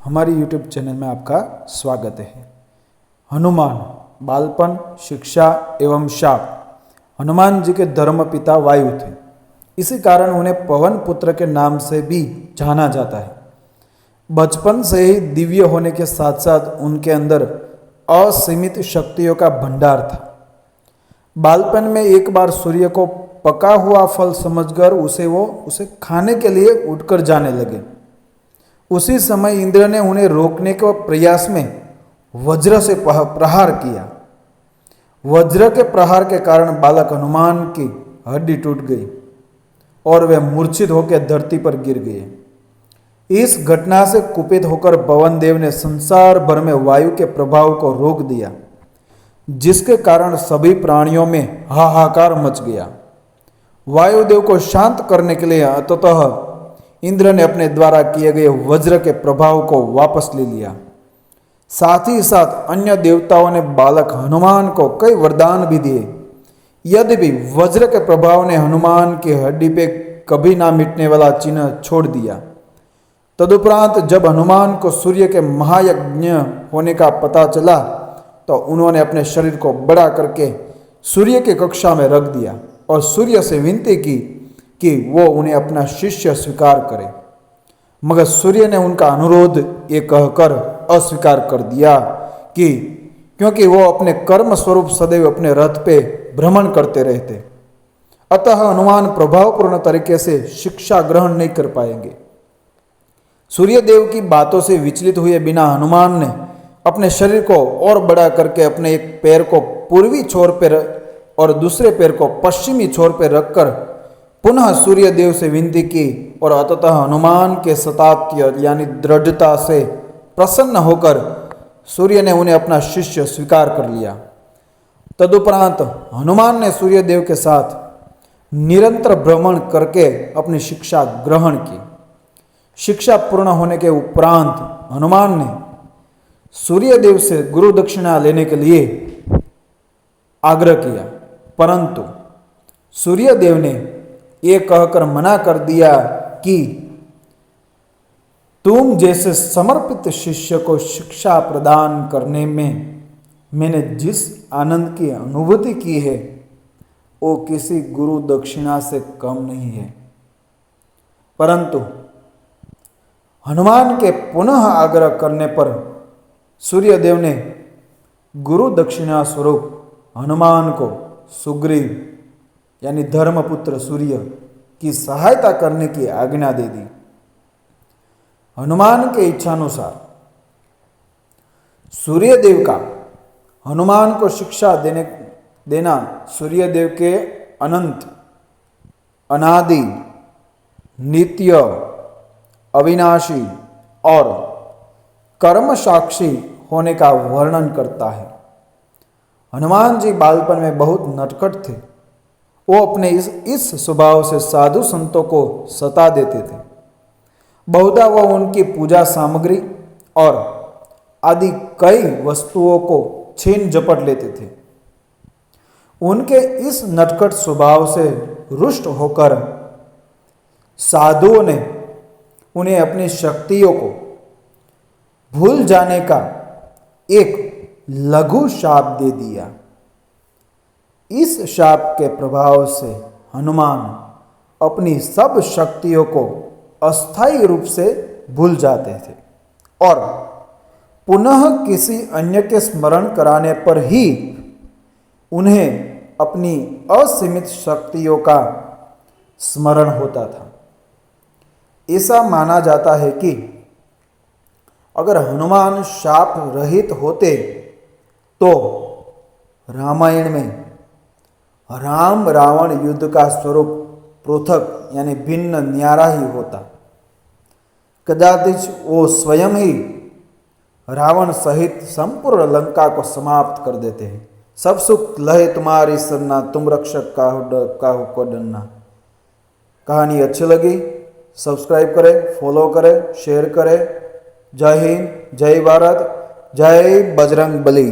हमारी YouTube channel में आपका स्वागत है। हनुमान बालपन, शिक्षा एवं शाप। हनुमान जी के धर्म पिता वायु थे, इसी कारण उन्हें पवन पुत्र के नाम से भी जाना जाता है। बचपन से ही दिव्य होने के साथ साथ उनके अंदर असीमित शक्तियों का भंडार था। बालपन में एक बार सूर्य को पका हुआ फल समझकर उसे खाने के लिए उठकर जाने लगे। उसी समय इंद्र ने उन्हें रोकने के प्रयास में वज्र से प्रहार किया। वज्र के प्रहार के कारण बालक हनुमान की हड्डी टूट गई और वे मूर्छित होकर धरती पर गिर गए। इस घटना से कुपित होकर पवन देव ने संसार भर में वायु के प्रभाव को रोक दिया, जिसके कारण सभी प्राणियों में हाहाकार मच गया। वायुदेव को शांत करने के लिए अंततः इंद्र ने अपने द्वारा किए गए वज्र के प्रभाव को वापस ले लिया। साथ ही साथ अन्य देवताओं ने बालक हनुमान को कई वरदान भी दिए। यद्यपि वज्र के प्रभाव ने हनुमान की हड्डी पे कभी ना मिटने वाला चिन्ह छोड़ दिया। तदुपरांत जब हनुमान को सूर्य के महायज्ञ होने का पता चला तो उन्होंने अपने शरीर को बड़ा करके सूर्य की कक्षा में रख दिया और सूर्य से विनती की कि वो उन्हें अपना शिष्य स्वीकार करे, मगर सूर्य ने उनका अनुरोध ये कहकर अस्वीकार कर दिया कि क्योंकि वो अपने कर्म स्वरूप सदैव अपने रथ पे भ्रमण करते रहते, अतः हनुमान प्रभावपूर्ण तरीके से शिक्षा ग्रहण नहीं कर पाएंगे। सूर्यदेव की बातों से विचलित हुए बिना हनुमान ने अपने शरीर को और बड़ा करके अपने एक पैर को पूर्वी छोर पर और दूसरे पैर को पश्चिमी छोर पर रखकर पुनः सूर्य देव से विनती की और अंततः हनुमान के सतात्य यानी दृढ़ता से प्रसन्न होकर सूर्य ने उन्हें अपना शिष्य स्वीकार कर लिया। तदुपरांत हनुमान ने सूर्य देव के साथ निरंतर भ्रमण करके अपनी शिक्षा ग्रहण की। शिक्षा पूर्ण होने के उपरांत हनुमान ने सूर्य देव से गुरु दक्षिणा लेने के लिए आग्रह किया, परंतु सूर्य देव ने ये कहकर मना कर दिया कि तुम जैसे समर्पित शिष्य को शिक्षा प्रदान करने में मैंने जिस आनंद की अनुभूति की है वो किसी गुरु दक्षिणा से कम नहीं है। परंतु हनुमान के पुनः आग्रह करने पर सूर्यदेव ने गुरु दक्षिणा स्वरूप हनुमान को सुग्रीव यानी धर्मपुत्र सूर्य की सहायता करने की आज्ञा दे दी। हनुमान के इच्छानुसार सूर्यदेव का हनुमान को शिक्षा देना सूर्यदेव के अनंत, अनादि, नित्य, अविनाशी और कर्म साक्षी होने का वर्णन करता है। हनुमान जी बालपन में बहुत नटखट थे। वो अपने इस स्वभाव से साधु संतों को सता देते थे। बहुधा वो उनकी पूजा सामग्री और आदि कई वस्तुओं को छीन झपट लेते थे। उनके इस नटखट स्वभाव से रुष्ट होकर साधुओं ने उन्हें अपनी शक्तियों को भूल जाने का एक लघु शाप दे दिया। इस शाप के प्रभाव से हनुमान अपनी सब शक्तियों को अस्थायी रूप से भूल जाते थे और पुनः किसी अन्य के स्मरण कराने पर ही उन्हें अपनी असीमित शक्तियों का स्मरण होता था। ऐसा माना जाता है कि अगर हनुमान शाप रहित होते तो रामायण में राम रावण युद्ध का स्वरूप पृथक यानी भिन्न न्यारा ही होता। कदाचित वो स्वयं ही रावण सहित संपूर्ण लंका को समाप्त कर देते हैं। सब सुख लहे तुम्हारी सरना, तुम रक्षक काहू को डरना। कहानी अच्छी लगी सब्सक्राइब करें, फॉलो करें, शेयर करें। जय हिंद, जय भारत, जय बजरंग बली।